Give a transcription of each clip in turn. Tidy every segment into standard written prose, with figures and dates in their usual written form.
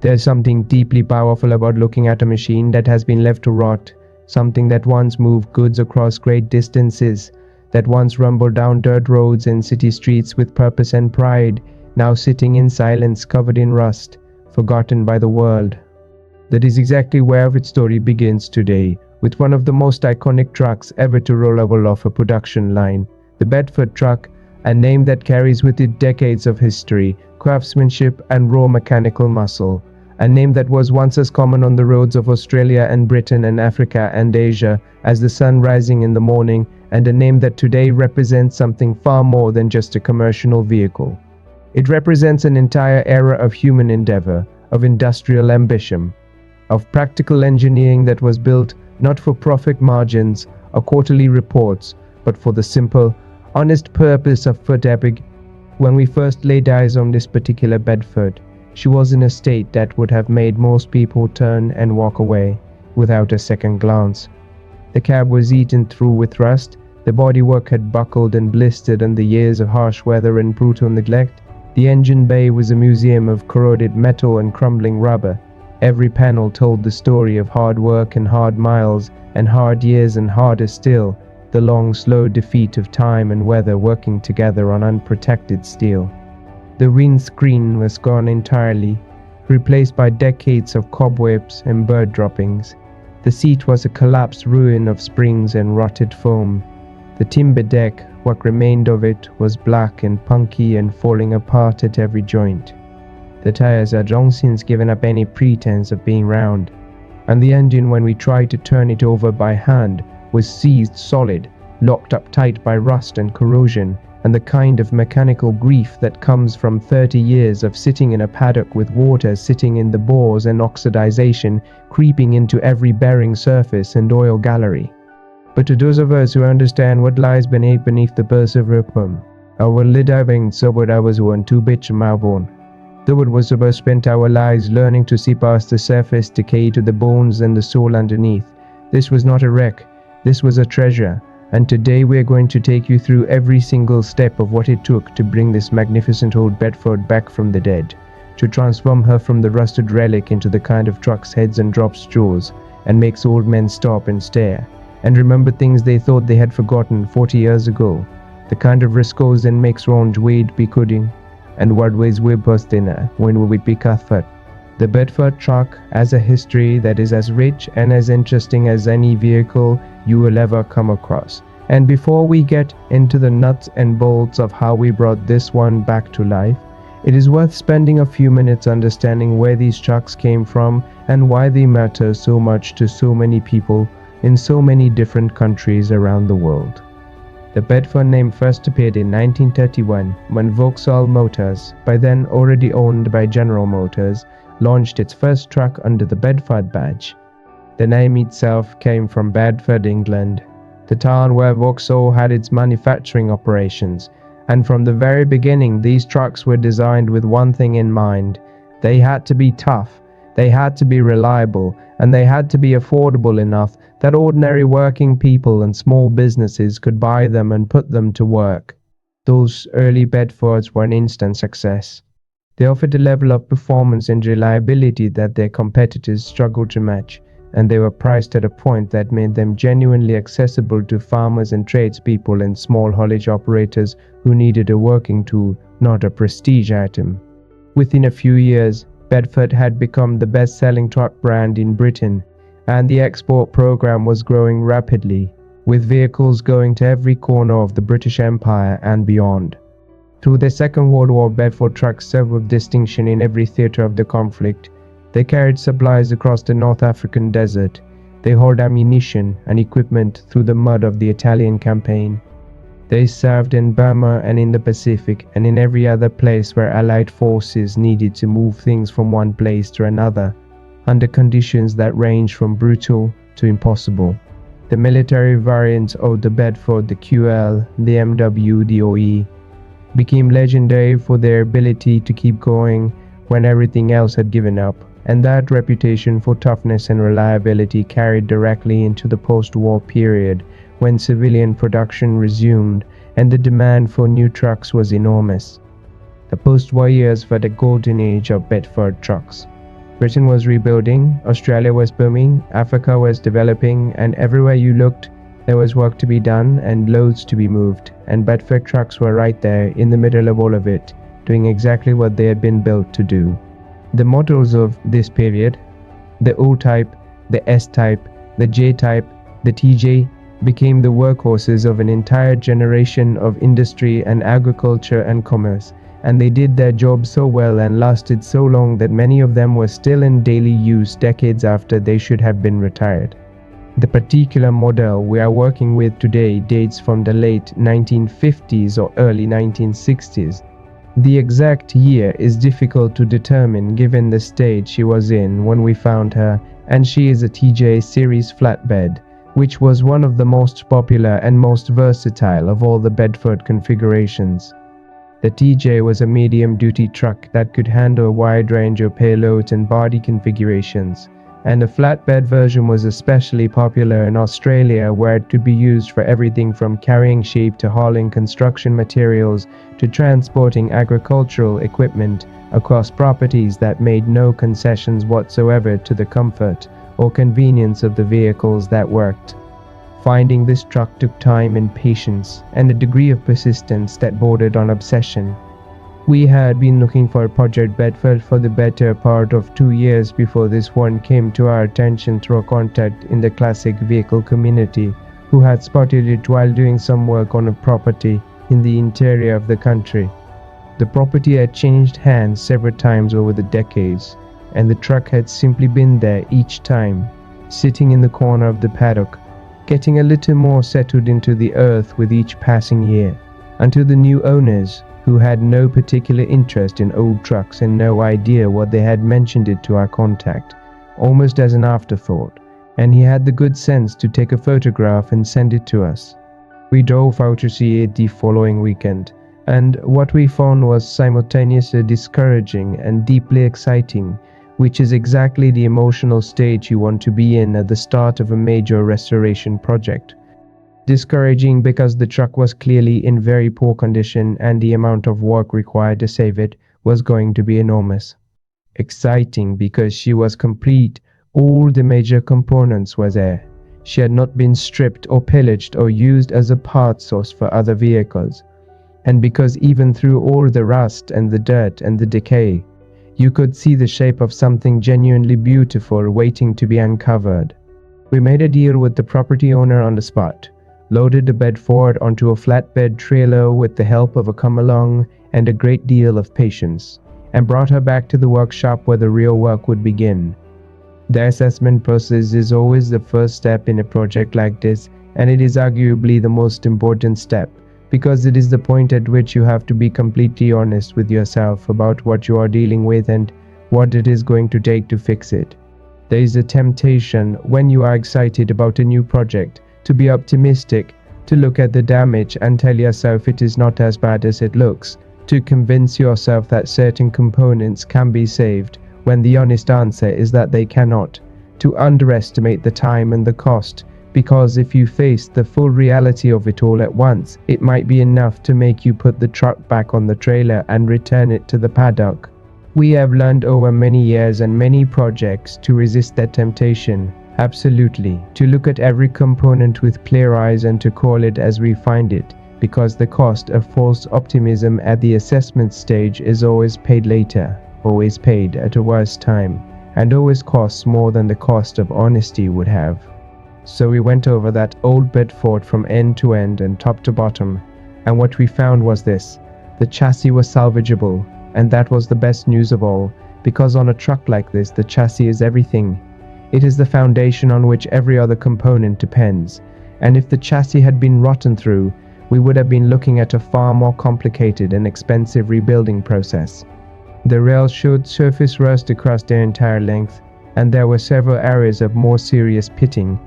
There's something deeply powerful about looking at a machine that has been left to rot, something that once moved goods across great distances, that once rumbled down dirt roads and city streets with purpose and pride, now sitting in silence covered in rust, forgotten by the world. That is exactly where our story begins today, with one of the most iconic trucks ever to roll off a production line, the Bedford truck, a name that carries with it decades of history, craftsmanship and raw mechanical muscle. A name that was once as common on the roads of Australia and Britain and Africa and Asia as the sun rising in the morning, and a name that today represents something far more than just a commercial vehicle. It represents an entire era of human endeavor, of industrial ambition, of practical engineering that was built not for profit margins or quarterly reports, but for the simple, honest purpose of foot epic. When we first laid eyes on this particular Bedford, she was in a state that would have made most people turn and walk away without a second glance. The cab was eaten through with rust, the bodywork had buckled and blistered under years of harsh weather and brutal neglect. The engine bay was a museum of corroded metal and crumbling rubber. Every panel told the story of hard work and hard miles and hard years, and harder still, the long slow defeat of time and weather working together on unprotected steel. The windscreen was gone entirely, replaced by decades of cobwebs and bird droppings. The seat was a collapsed ruin of springs and rotted foam. The timber deck, what remained of it, was black and punky and falling apart at every joint. The tires had long since given up any pretense of being round, and the engine, when we tried to turn it over by hand, was seized solid, locked up tight by rust and corrosion, and the kind of mechanical grief that comes from 30 years of sitting in a paddock with water sitting in the bores and oxidization creeping into every bearing surface and oil gallery. But to those of us who understand what lies beneath the perseverance, our living sobered hours were too bitch malborn. Though it was about spent our lives learning to see past the surface decay to the bones and the soul underneath. This was not a wreck, this was a treasure. And today we are going to take you through every single step of what it took to bring this magnificent old Bedford back from the dead, to transform her from the rusted relic into the kind of truck's heads and drops jaws, and makes old men stop and stare, and remember things they thought they had forgotten 40 years ago, the kind of riscos and makes wrong we'd be coulding, and what ways we bust in when we'd be Cuthbert. The Bedford truck has a history that is as rich and as interesting as any vehicle you will ever come across. And before we get into the nuts and bolts of how we brought this one back to life, it is worth spending a few minutes understanding where these trucks came from and why they matter so much to so many people in so many different countries around the world. The Bedford name first appeared in 1931 when Vauxhall Motors, by then already owned by General Motors, launched its first truck under the Bedford badge. The name itself came from Bedford, England, the town where Vauxhall had its manufacturing operations, and from the very beginning these trucks were designed with one thing in mind. They had to be tough, they had to be reliable, and they had to be affordable enough that ordinary working people and small businesses could buy them and put them to work. Those early Bedfords were an instant success. They offered a level of performance and reliability that their competitors struggled to match, and they were priced at a point that made them genuinely accessible to farmers and tradespeople and small haulage operators who needed a working tool, not a prestige item. Within a few years, Bedford had become the best-selling truck brand in Britain, and the export program was growing rapidly, with vehicles going to every corner of the British Empire and beyond. Through the Second World War, Bedford trucks served with distinction in every theatre of the conflict. They carried supplies across the North African desert. They hauled ammunition and equipment through the mud of the Italian campaign. They served in Burma and in the Pacific and in every other place where Allied forces needed to move things from one place to another, under conditions that ranged from brutal to impossible. The military variants of the Bedford, the QL, the MW, the OE, became legendary for their ability to keep going when everything else had given up, and that reputation for toughness and reliability carried directly into the post-war period when civilian production resumed and the demand for new trucks was enormous. The post-war years were the golden age of Bedford trucks. Britain was rebuilding, Australia was booming, Africa was developing, and everywhere you looked, there was work to be done and loads to be moved, and Bedford trucks were right there in the middle of all of it, doing exactly what they had been built to do. The models of this period, the O-type, the S-type, the J-type, the TJ, became the workhorses of an entire generation of industry and agriculture and commerce, and they did their job so well and lasted so long that many of them were still in daily use decades after they should have been retired. The particular model we are working with today dates from the late 1950s or early 1960s. The exact year is difficult to determine given the state she was in when we found her, and she is a TJ series flatbed, which was one of the most popular and most versatile of all the Bedford configurations. The TJ was a medium-duty truck that could handle a wide range of payloads and body configurations, and the flatbed version was especially popular in Australia, where it could be used for everything from carrying sheep to hauling construction materials to transporting agricultural equipment across properties that made no concessions whatsoever to the comfort or convenience of the vehicles that worked. Finding this truck took time and patience, and a degree of persistence that bordered on obsession. We had been looking for Project Bedford for the better part of 2 years before this one came to our attention through a contact in the classic vehicle community who had spotted it while doing some work on a property in the interior of the country. The property had changed hands several times over the decades, and the truck had simply been there each time, sitting in the corner of the paddock, getting a little more settled into the earth with each passing year, until the new owners, who had no particular interest in old trucks and no idea what they had, mentioned it to our contact, almost as an afterthought, and he had the good sense to take a photograph and send it to us. We drove out to see it the following weekend, and what we found was simultaneously discouraging and deeply exciting, which is exactly the emotional state you want to be in at the start of a major restoration project. Discouraging because the truck was clearly in very poor condition and the amount of work required to save it was going to be enormous. Exciting because she was complete, all the major components were there. She had not been stripped or pillaged or used as a part source for other vehicles. And because even through all the rust and the dirt and the decay, you could see the shape of something genuinely beautiful waiting to be uncovered. We made a deal with the property owner on the spot, loaded the Bedford onto a flatbed trailer with the help of a come-along and a great deal of patience, and brought her back to the workshop where the real work would begin. The assessment process is always the first step in a project like this, and it is arguably the most important step, because it is the point at which you have to be completely honest with yourself about what you are dealing with and what it is going to take to fix it. There is a temptation, when you are excited about a new project, to be optimistic, to look at the damage and tell yourself it is not as bad as it looks, to convince yourself that certain components can be saved, when the honest answer is that they cannot, to underestimate the time and the cost, because if you face the full reality of it all at once, it might be enough to make you put the truck back on the trailer and return it to the paddock. We have learned over many years and many projects to resist that temptation. Absolutely, to look at every component with clear eyes and to call it as we find it, because the cost of false optimism at the assessment stage is always paid later, always paid at a worse time, and always costs more than the cost of honesty would have. So we went over that old Bedford from end to end and top to bottom, and what we found was this: the chassis was salvageable, and that was the best news of all, because on a truck like this the chassis is everything. It is the foundation on which every other component depends, and if the chassis had been rotten through, we would have been looking at a far more complicated and expensive rebuilding process. The rails showed surface rust across their entire length, and there were several areas of more serious pitting,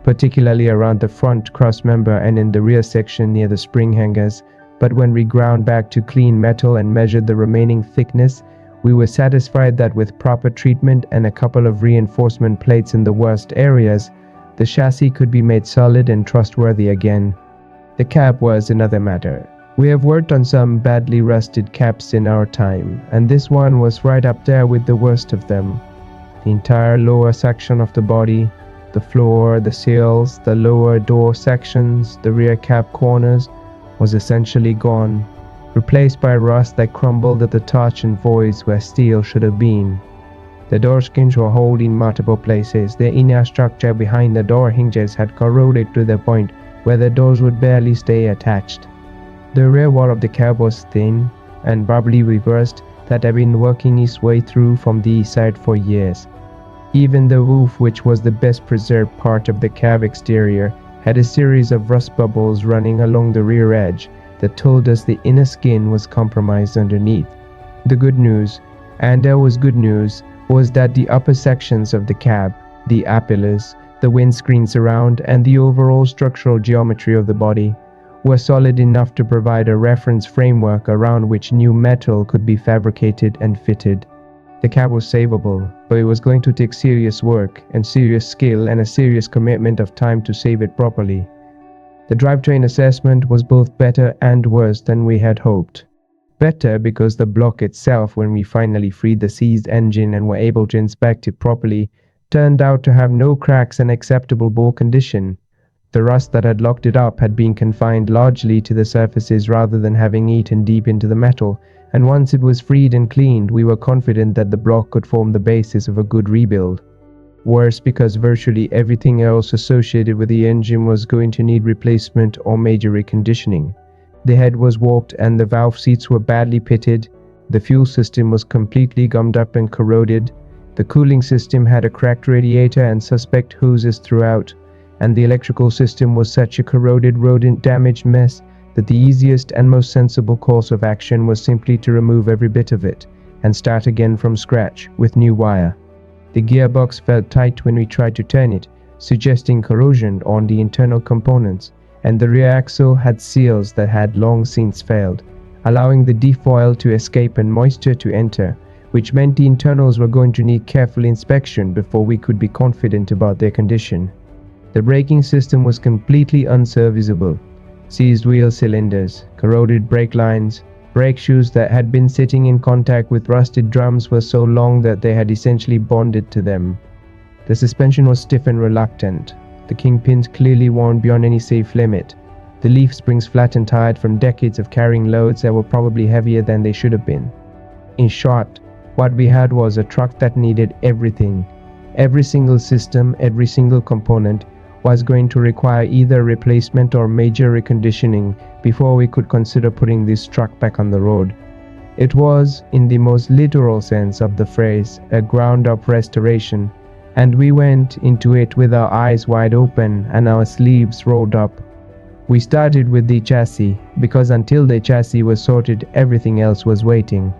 particularly around the front crossmember and in the rear section near the spring hangers, but when we ground back to clean metal and measured the remaining thickness, we were satisfied that with proper treatment and a couple of reinforcement plates in the worst areas, the chassis could be made solid and trustworthy again. The cab was another matter. We have worked on some badly rusted cabs in our time, and this one was right up there with the worst of them. The entire lower section of the body, the floor, the sills, the lower door sections, the rear cab corners, was essentially gone, replaced by rust that crumbled at the touch and voids where steel should have been. The door skins were holed in multiple places. The inner structure behind the door hinges had corroded to the point where the doors would barely stay attached. The rear wall of the cab was thin and bubbly reversed that had been working its way through from the east side for years. Even the roof, which was the best preserved part of the cab exterior, had a series of rust bubbles running along the rear edge that told us the inner skin was compromised underneath. The good news, and there was good news, was that the upper sections of the cab, the A-pillars, the windscreen surround, and the overall structural geometry of the body were solid enough to provide a reference framework around which new metal could be fabricated and fitted. The cab was savable, but it was going to take serious work and serious skill and a serious commitment of time to save it properly. The drivetrain assessment was both better and worse than we had hoped. Better because the block itself, when we finally freed the seized engine and were able to inspect it properly, turned out to have no cracks and acceptable bore condition. The rust that had locked it up had been confined largely to the surfaces rather than having eaten deep into the metal, and once it was freed and cleaned, we were confident that the block could form the basis of a good rebuild. Worse because virtually everything else associated with the engine was going to need replacement or major reconditioning. The head was warped and the valve seats were badly pitted. The fuel system was completely gummed up and corroded. The cooling system had a cracked radiator and suspect hoses throughout, and the electrical system was such a corroded, rodent-damaged mess that the easiest and most sensible course of action was simply to remove every bit of it and start again from scratch with new wire. The gearbox felt tight when we tried to turn it, suggesting corrosion on the internal components, and the rear axle had seals that had long since failed, allowing the defoil to escape and moisture to enter, which meant the internals were going to need careful inspection before we could be confident about their condition. The braking system was completely unserviceable. Seized wheel cylinders, corroded brake lines, brake shoes that had been sitting in contact with rusted drums were so long that they had essentially bonded to them. The suspension was stiff and reluctant. The kingpins clearly worn beyond any safe limit. The leaf springs flat and tired from decades of carrying loads that were probably heavier than they should have been. In short, what we had was a truck that needed everything. Every single system, every single component was going to require either replacement or major reconditioning before we could consider putting this truck back on the road. It was, in the most literal sense of the phrase, a ground-up restoration, and we went into it with our eyes wide open and our sleeves rolled up. We started with the chassis, because until the chassis was sorted, everything else was waiting.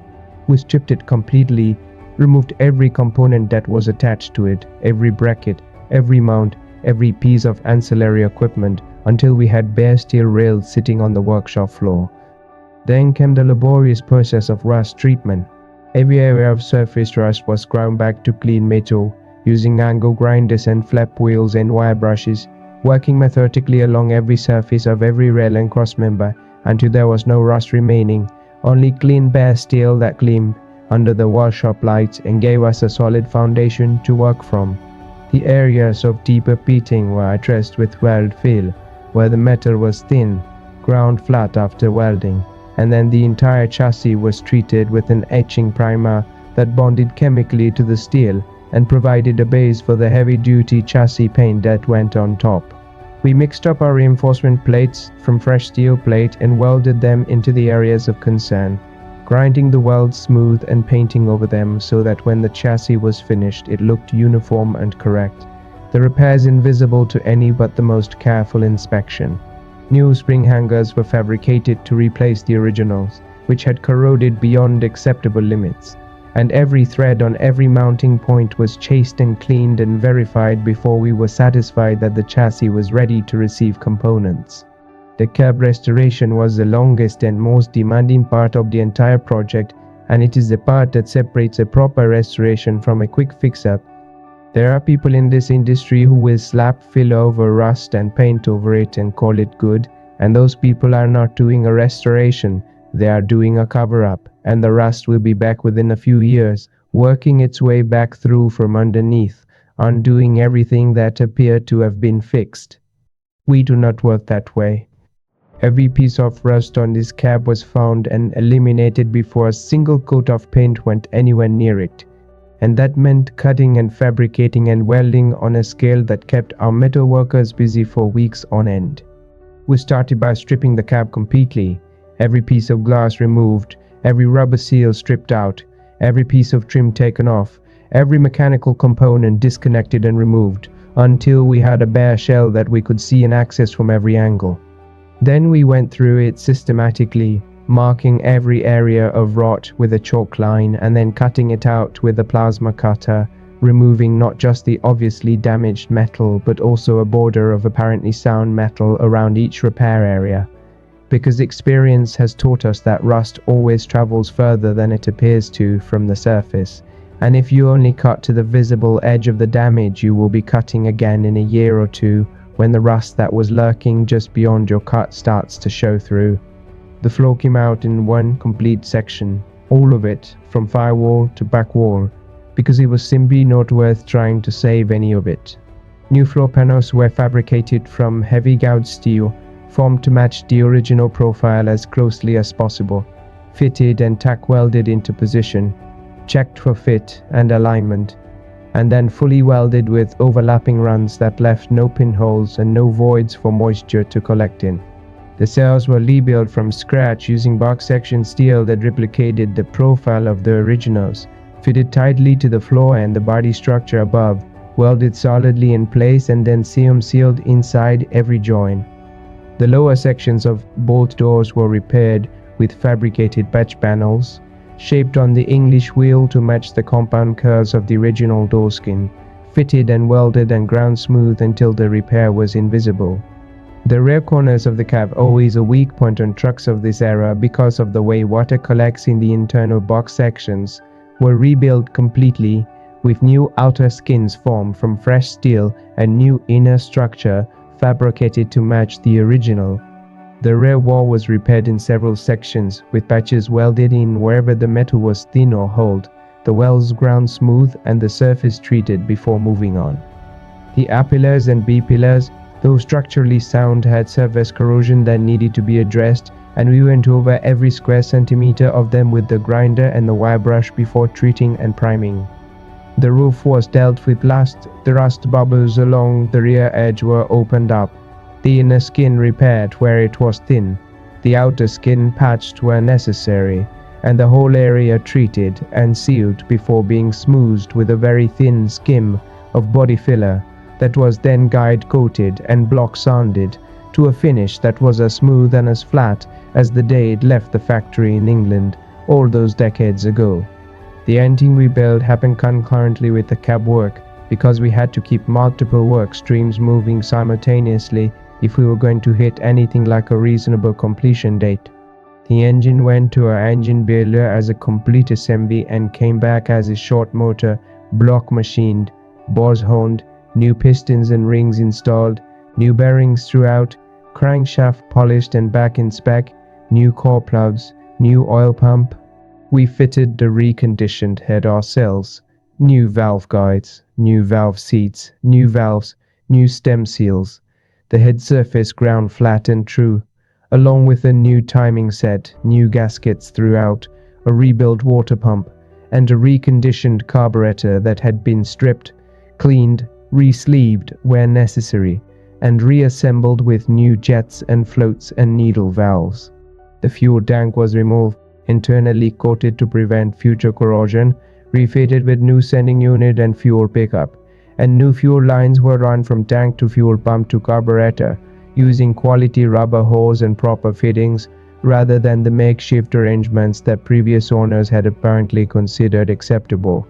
We stripped it completely, removed every component that was attached to it, every bracket, every mount, every piece of ancillary equipment, until we had bare steel rails sitting on the workshop floor. Then came the laborious process of rust treatment. Every area of surface rust was ground back to clean metal, using angle grinders and flap wheels and wire brushes, working methodically along every surface of every rail and cross member until there was no rust remaining, only clean bare steel that gleamed under the workshop lights and gave us a solid foundation to work from. The areas of deeper pitting were addressed with weld fill, where the metal was thin, ground flat after welding, and then the entire chassis was treated with an etching primer that bonded chemically to the steel and provided a base for the heavy-duty chassis paint that went on top. We mixed up our reinforcement plates from fresh steel plate and welded them into the areas of concern, grinding the welds smooth and painting over them so that when the chassis was finished it looked uniform and correct, the repairs invisible to any but the most careful inspection. New spring hangers were fabricated to replace the originals, which had corroded beyond acceptable limits, and every thread on every mounting point was chased and cleaned and verified before we were satisfied that the chassis was ready to receive components. The cab restoration was the longest and most demanding part of the entire project, and it is the part that separates a proper restoration from a quick fix-up. There are people in this industry who will slap fill over rust and paint over it and call it good, and those people are not doing a restoration, they are doing a cover-up, and the rust will be back within a few years, working its way back through from underneath, undoing everything that appeared to have been fixed. We do not work that way. Every piece of rust on this cab was found and eliminated before a single coat of paint went anywhere near it. And that meant cutting and fabricating and welding on a scale that kept our metal workers busy for weeks on end. We started by stripping the cab completely, every piece of glass removed, every rubber seal stripped out, every piece of trim taken off, every mechanical component disconnected and removed, until we had a bare shell that we could see and access from every angle. Then we went through it systematically, marking every area of rot with a chalk line and then cutting it out with a plasma cutter, removing not just the obviously damaged metal but also a border of apparently sound metal around each repair area. Because experience has taught us that rust always travels further than it appears to from the surface, and if you only cut to the visible edge of the damage, you will be cutting again in a year or two when the rust that was lurking just beyond your cut starts to show through. The floor came out in one complete section, all of it, from firewall to back wall, because it was simply not worth trying to save any of it. New floor panels were fabricated from heavy gauge steel, formed to match the original profile as closely as possible, fitted and tack welded into position, checked for fit and alignment, and then fully welded with overlapping runs that left no pinholes and no voids for moisture to collect in. The cells were rebuilt from scratch using box section steel that replicated the profile of the originals, fitted tightly to the floor and the body structure above, welded solidly in place and then sealed inside every joint. The lower sections of bolt doors were repaired with fabricated patch panels, shaped on the English wheel to match the compound curves of the original door skin, fitted and welded and ground smooth until the repair was invisible. The rear corners of the cab, always a weak point on trucks of this era because of the way water collects in the internal box sections, were rebuilt completely with new outer skins formed from fresh steel and new inner structure fabricated to match the original. The rear wall was repaired in several sections, with patches welded in wherever the metal was thin or hold, the welds ground smooth and the surface treated before moving on. The A-pillars and B-pillars, though structurally sound, had surface corrosion that needed to be addressed, and we went over every square centimeter of them with the grinder and the wire brush before treating and priming. The roof was dealt with last. The rust bubbles along the rear edge were opened up, the inner skin repaired where it was thin, the outer skin patched where necessary, and the whole area treated and sealed before being smoothed with a very thin skim of body filler that was then guide coated and block sanded to a finish that was as smooth and as flat as the day it left the factory in England all those decades ago. The engine rebuild happened concurrently with the cab work because we had to keep multiple work streams moving simultaneously if we were going to hit anything like a reasonable completion date. The engine went to our engine builder as a complete assembly and came back as a short motor, block machined, bores honed, new pistons and rings installed, new bearings throughout, crankshaft polished and back in spec, new core plugs, new oil pump. We fitted the reconditioned head ourselves, new valve guides, new valve seats, new valves, new stem seals, the head surface ground flat and true, along with a new timing set, new gaskets throughout, a rebuilt water pump, and a reconditioned carburetor that had been stripped, cleaned, re-sleeved where necessary, and reassembled with new jets and floats and needle valves. The fuel tank was removed, internally coated to prevent future corrosion, refitted with new sending unit and fuel pickup, and new fuel lines were run from tank to fuel pump to carburetor, using quality rubber hose and proper fittings, rather than the makeshift arrangements that previous owners had apparently considered acceptable.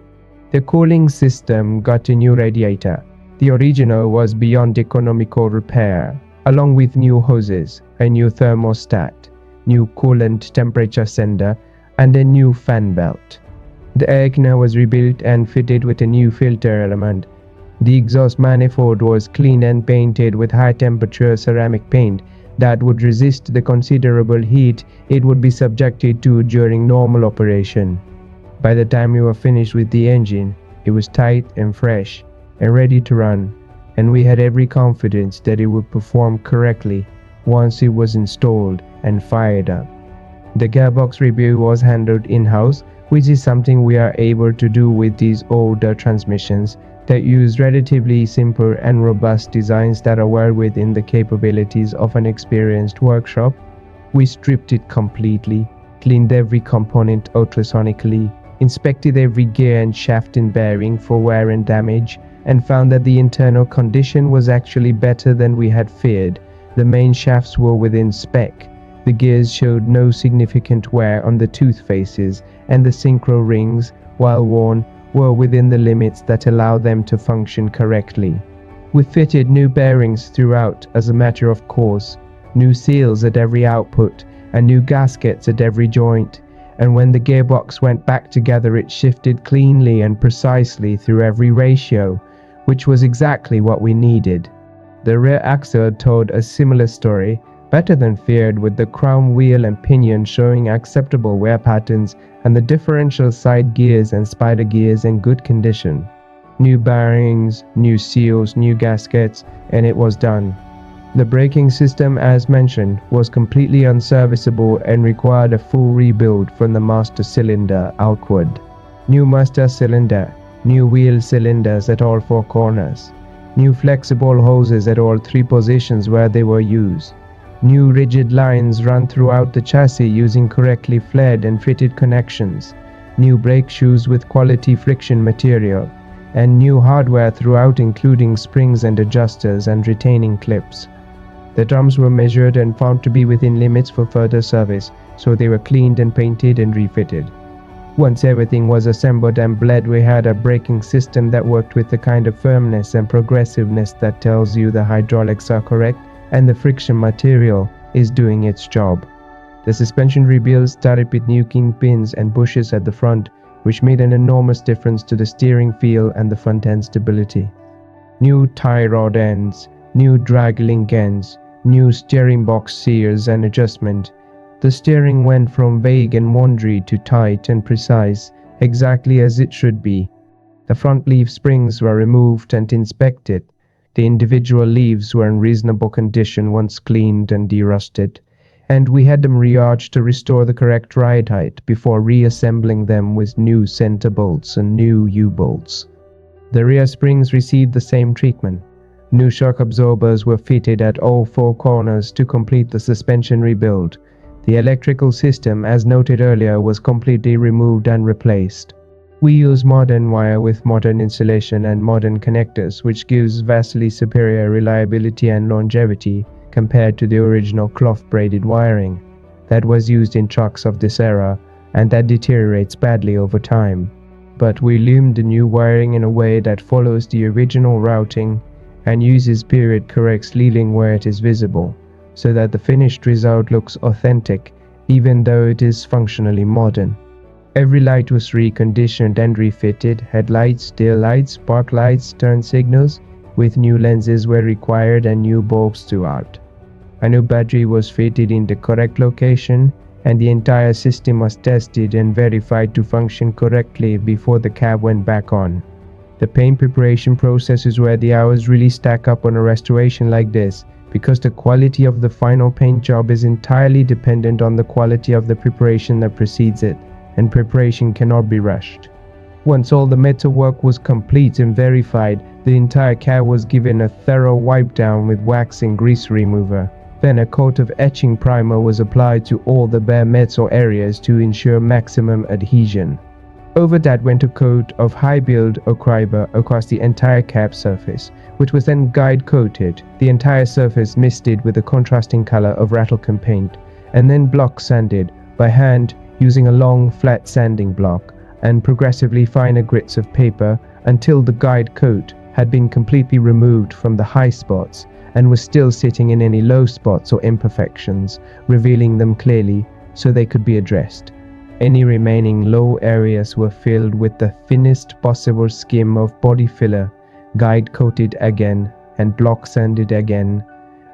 The cooling system got a new radiator. The original was beyond economical repair, along with new hoses, a new thermostat, new coolant temperature sender, and a new fan belt. The air cleaner was rebuilt and fitted with a new filter element. The exhaust manifold was cleaned and painted with high-temperature ceramic paint that would resist the considerable heat it would be subjected to during normal operation. By the time we were finished with the engine, it was tight and fresh and ready to run, and we had every confidence that it would perform correctly once it was installed and fired up. The gearbox repair was handled in-house, which is something we are able to do with these older transmissions that use relatively simple and robust designs that are well within the capabilities of an experienced workshop. We stripped it completely, cleaned every component ultrasonically, inspected every gear and shaft and bearing for wear and damage, and found that the internal condition was actually better than we had feared. The main shafts were within spec. The gears showed no significant wear on the tooth faces, and the synchro rings, while worn, were within the limits that allow them to function correctly. We fitted new bearings throughout as a matter of course, new seals at every output, and new gaskets at every joint, and when the gearbox went back together it shifted cleanly and precisely through every ratio, which was exactly what we needed. The rear axle told a similar story, better than feared, with the crown wheel and pinion showing acceptable wear patterns and the differential side gears and spider gears in good condition. New bearings, new seals, new gaskets, and it was done. The braking system, as mentioned, was completely unserviceable and required a full rebuild from the master cylinder outward. New master cylinder, new wheel cylinders at all four corners, new flexible hoses at all three positions where they were used, new rigid lines run throughout the chassis using correctly flared and fitted connections, new brake shoes with quality friction material, and new hardware throughout including springs and adjusters and retaining clips. The drums were measured and found to be within limits for further service, so they were cleaned and painted and refitted. Once everything was assembled and bled, we had a braking system that worked with the kind of firmness and progressiveness that tells you the hydraulics are correct and the friction material is doing its job. The suspension rebuild started with new kingpins and bushes at the front, which made an enormous difference to the steering feel and the front end stability. New tie rod ends, new drag link ends, new steering box seals and adjustment. The steering went from vague and wandery to tight and precise, exactly as it should be. The front leaf springs were removed and inspected. The individual leaves were in reasonable condition once cleaned and derusted, and we had them re-arched to restore the correct ride height before reassembling them with new center bolts and new U-bolts. The rear springs received the same treatment. New shock absorbers were fitted at all four corners to complete the suspension rebuild. The electrical system, as noted earlier, was completely removed and replaced. We use modern wire with modern insulation and modern connectors, which gives vastly superior reliability and longevity compared to the original cloth-braided wiring that was used in trucks of this era and that deteriorates badly over time. But we loomed the new wiring in a way that follows the original routing and uses period correct sleeving where it is visible, so that the finished result looks authentic even though it is functionally modern. Every light was reconditioned and refitted. Headlights, tail lights, spark lights, turn signals with new lenses were required and new bulbs throughout. A new battery was fitted in the correct location, and the entire system was tested and verified to function correctly before the cab went back on. The paint preparation process is where the hours really stack up on a restoration like this, because the quality of the final paint job is entirely dependent on the quality of the preparation that precedes it, and preparation cannot be rushed. Once all the metal work was complete and verified, the entire cab was given a thorough wipe down with wax and grease remover. Then a coat of etching primer was applied to all the bare metal areas to ensure maximum adhesion. Over that went a coat of high build ochre across the entire cab surface, which was then guide coated, the entire surface misted with the contrasting color of Rattlecombe paint, and then block sanded by hand using a long flat sanding block and progressively finer grits of paper until the guide coat had been completely removed from the high spots and was still sitting in any low spots or imperfections, revealing them clearly so they could be addressed. Any remaining low areas were filled with the thinnest possible skim of body filler, guide coated again and block sanded again,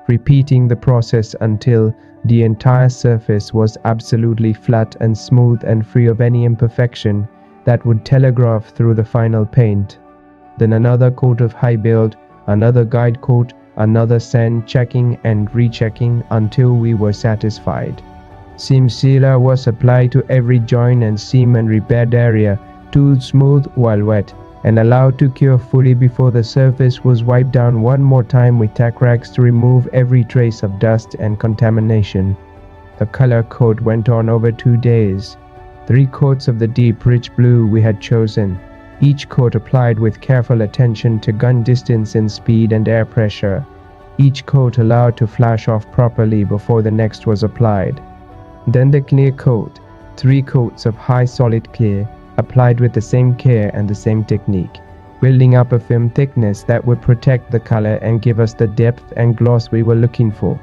repeating the process until the entire surface was absolutely flat and smooth and free of any imperfection, that would telegraph through the final paint. Then another coat of high build, another guide coat, another sand, checking and rechecking until we were satisfied. Seam sealer was applied to every joint and seam and repaired area, tooled smooth while wet, and allowed to cure fully before the surface was wiped down one more time with tack rags to remove every trace of dust and contamination. The color coat went on over 2 days. 3 coats of the deep rich blue we had chosen, each coat applied with careful attention to gun distance and speed and air pressure. Each coat allowed to flash off properly before the next was applied. Then the clear coat, 3 coats of high solid clear, applied with the same care and the same technique, building up a film thickness that would protect the color and give us the depth and gloss we were looking for.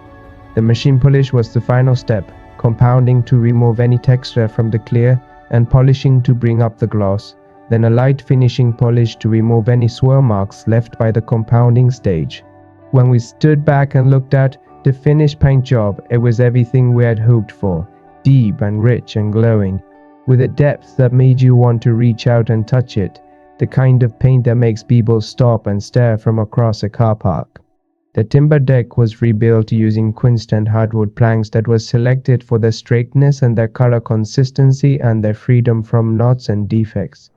The machine polish was the final step, compounding to remove any texture from the clear and polishing to bring up the gloss, then a light finishing polish to remove any swirl marks left by the compounding stage. When we stood back and looked at the finished paint job, it was everything we had hoped for, deep and rich and glowing, with a depth that made you want to reach out and touch it, the kind of paint that makes people stop and stare from across a car park. The timber deck was rebuilt using quince-stand hardwood planks that was selected for their straightness and their color consistency and their freedom from knots and defects.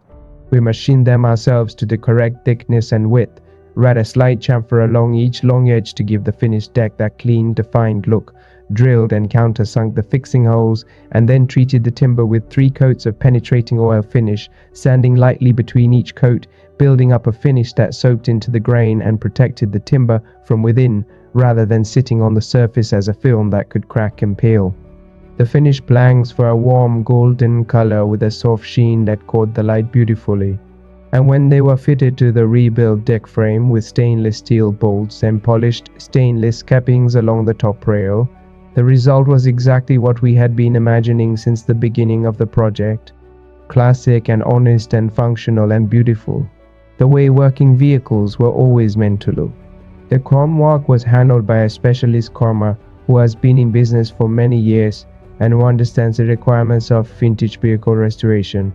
We machined them ourselves to the correct thickness and width, ran a slight chamfer along each long edge to give the finished deck that clean, defined look, drilled and countersunk the fixing holes, and then treated the timber with 3 coats of penetrating oil finish, sanding lightly between each coat, building up a finish that soaked into the grain and protected the timber from within, rather than sitting on the surface as a film that could crack and peel. The finished planks were a warm golden color with a soft sheen that caught the light beautifully. And when they were fitted to the rebuilt deck frame with stainless steel bolts and polished stainless cappings along the top rail, the result was exactly what we had been imagining since the beginning of the project. Classic and honest and functional and beautiful, the way working vehicles were always meant to look. The chrome work was handled by a specialist chromer who has been in business for many years and who understands the requirements of vintage vehicle restoration.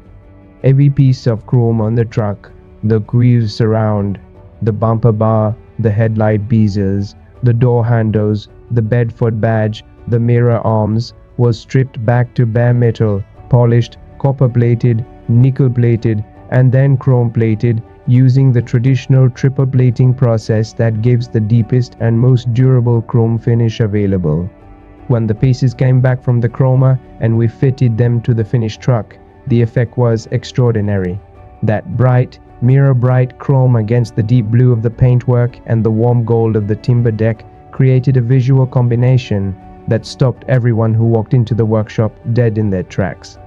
Every piece of chrome on the truck, the grooves around, the bumper bar, the headlight bezels, the door handles, the Bedford badge, the mirror arms, was stripped back to bare metal, polished, copper-plated, nickel-plated, and then chrome-plated, using the traditional triple plating process that gives the deepest and most durable chrome finish available. When the pieces came back from the chromer and we fitted them to the finished truck, the effect was extraordinary. That bright, mirror-bright chrome against the deep blue of the paintwork and the warm gold of the timber deck created a visual combination that stopped everyone who walked into the workshop dead in their tracks.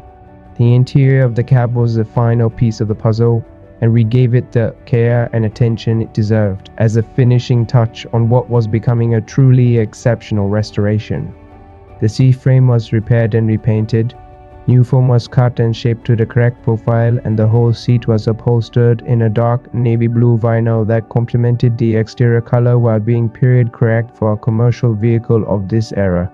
The interior of the cab was the final piece of the puzzle, and we gave it the care and attention it deserved as a finishing touch on what was becoming a truly exceptional restoration. The C-frame was repaired and repainted, new foam was cut and shaped to the correct profile, and the whole seat was upholstered in a dark navy blue vinyl that complemented the exterior color while being period correct for a commercial vehicle of this era.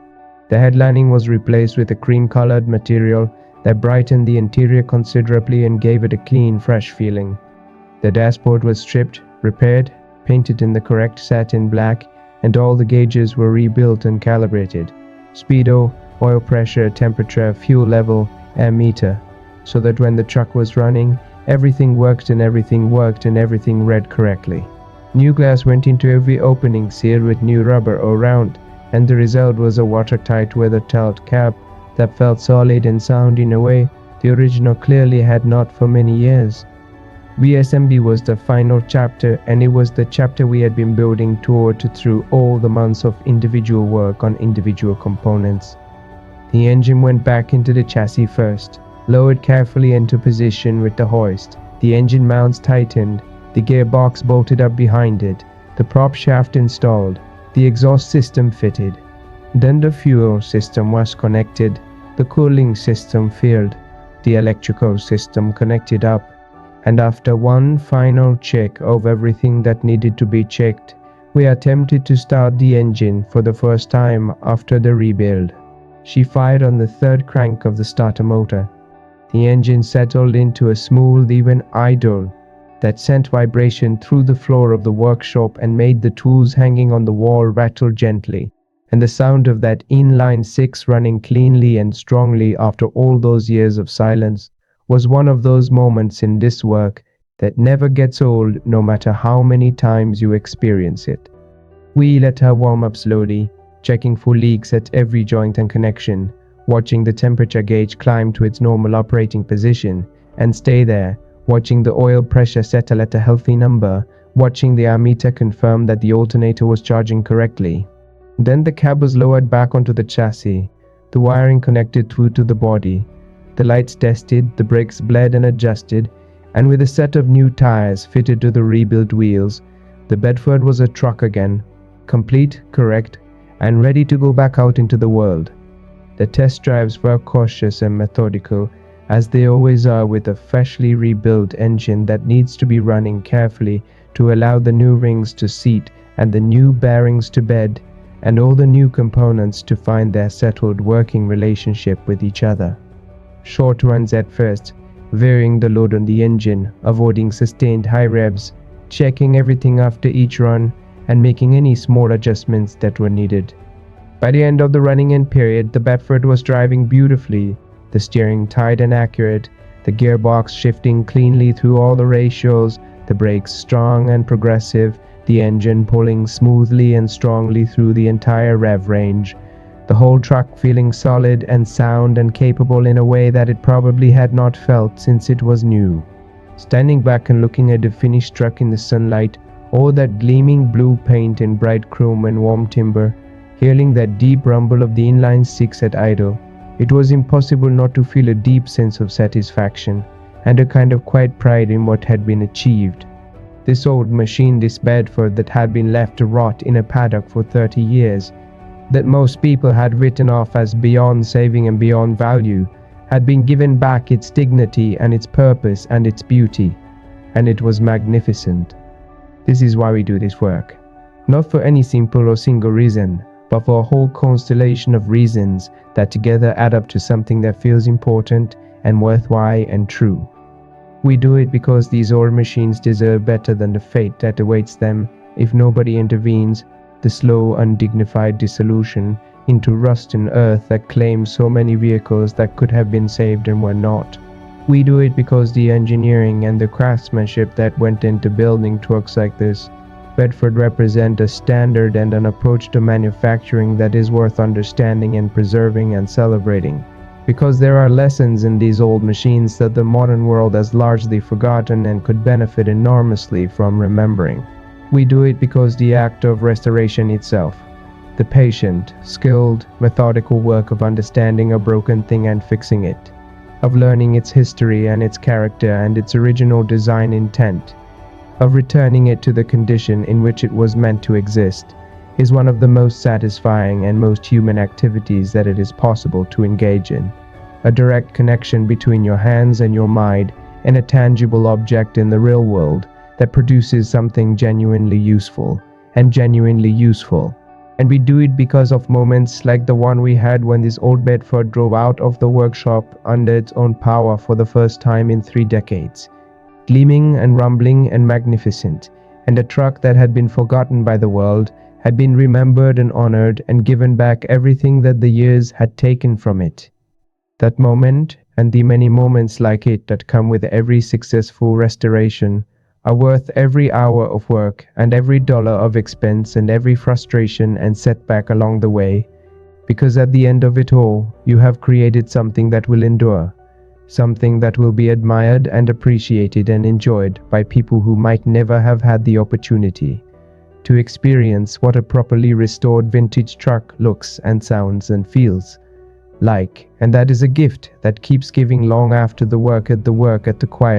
The headlining was replaced with a cream-colored material that brightened the interior considerably and gave it a clean, fresh feeling. The dashboard was stripped, repaired, painted in the correct satin black, and all the gauges were rebuilt and calibrated. Speedo, oil pressure, temperature, fuel level, air meter, so that when the truck was running, everything worked and everything read correctly. New glass went into every opening sealed with new rubber all round, and the result was a watertight weather-tight cab that felt solid and sound in a way the original clearly had not for many years. Reassembly was the final chapter, and it was the chapter we had been building toward through all the months of individual work on individual components. The engine went back into the chassis first, lowered carefully into position with the hoist. The engine mounts tightened, the gearbox bolted up behind it, the prop shaft installed, the exhaust system fitted. Then the fuel system was connected, the cooling system filled, the electrical system connected up, and after one final check of everything that needed to be checked, we attempted to start the engine for the first time after the rebuild. She fired on the third crank of the starter motor. The engine settled into a smooth, even idle that sent vibration through the floor of the workshop and made the tools hanging on the wall rattle gently. And the sound of that inline six running cleanly and strongly after all those years of silence was one of those moments in this work that never gets old no matter how many times you experience it. We let her warm up slowly, checking for leaks at every joint and connection, watching the temperature gauge climb to its normal operating position and stay there, watching the oil pressure settle at a healthy number, watching the ammeter confirm that the alternator was charging correctly. Then the cab was lowered back onto the chassis, the wiring connected through to the body, the lights tested, the brakes bled and adjusted, and with a set of new tires fitted to the rebuilt wheels, the Bedford was a truck again, complete, correct, and ready to go back out into the world. The test drives were cautious and methodical, as they always are with a freshly rebuilt engine that needs to be running carefully to allow the new rings to seat and the new bearings to bed, and all the new components to find their settled working relationship with each other. Short runs at first, varying the load on the engine, avoiding sustained high revs, checking everything after each run, and making any small adjustments that were needed. By the end of the running end period, the Bedford was driving beautifully, the steering tight and accurate, the gearbox shifting cleanly through all the ratios, the brakes strong and progressive, the engine pulling smoothly and strongly through the entire rev range, the whole truck feeling solid and sound and capable in a way that it probably had not felt since it was new. Standing back and looking at the finished truck in the sunlight, all that gleaming blue paint and bright chrome and warm timber, hearing that deep rumble of the inline six at idle, it was impossible not to feel a deep sense of satisfaction and a kind of quiet pride in what had been achieved. This old machine, this Bedford that had been left to rot in a paddock for 30 years, that most people had written off as beyond saving and beyond value, had been given back its dignity and its purpose and its beauty, and it was magnificent. This is why we do this work. Not for any simple or single reason, but for a whole constellation of reasons that together add up to something that feels important and worthwhile and true. We do it because these old machines deserve better than the fate that awaits them if nobody intervenes, the slow, undignified dissolution into rust and earth that claims so many vehicles that could have been saved and were not. We do it because the engineering and the craftsmanship that went into building trucks like this, Bedford represent a standard and an approach to manufacturing that is worth understanding and preserving and celebrating. Because there are lessons in these old machines that the modern world has largely forgotten and could benefit enormously from remembering. We do it because the act of restoration itself, the patient, skilled, methodical work of understanding a broken thing and fixing it, of learning its history and its character and its original design intent, of returning it to the condition in which it was meant to exist, is one of the most satisfying and most human activities that it is possible to engage in. A direct connection between your hands and your mind and a tangible object in the real world that produces something genuinely useful. And we do it because of moments like the one we had when this old Bedford drove out of the workshop under its own power for the first time in 3 decades. Gleaming and rumbling and magnificent, and a truck that had been forgotten by the world had been remembered and honored and given back everything that the years had taken from it. That moment, and the many moments like it that come with every successful restoration, are worth every hour of work and every dollar of expense and every frustration and setback along the way, because at the end of it all, you have created something that will endure, something that will be admired and appreciated and enjoyed by people who might never have had the opportunity to experience what a properly restored vintage truck looks and sounds and feels like, and that is a gift that keeps giving long after the work at the quiet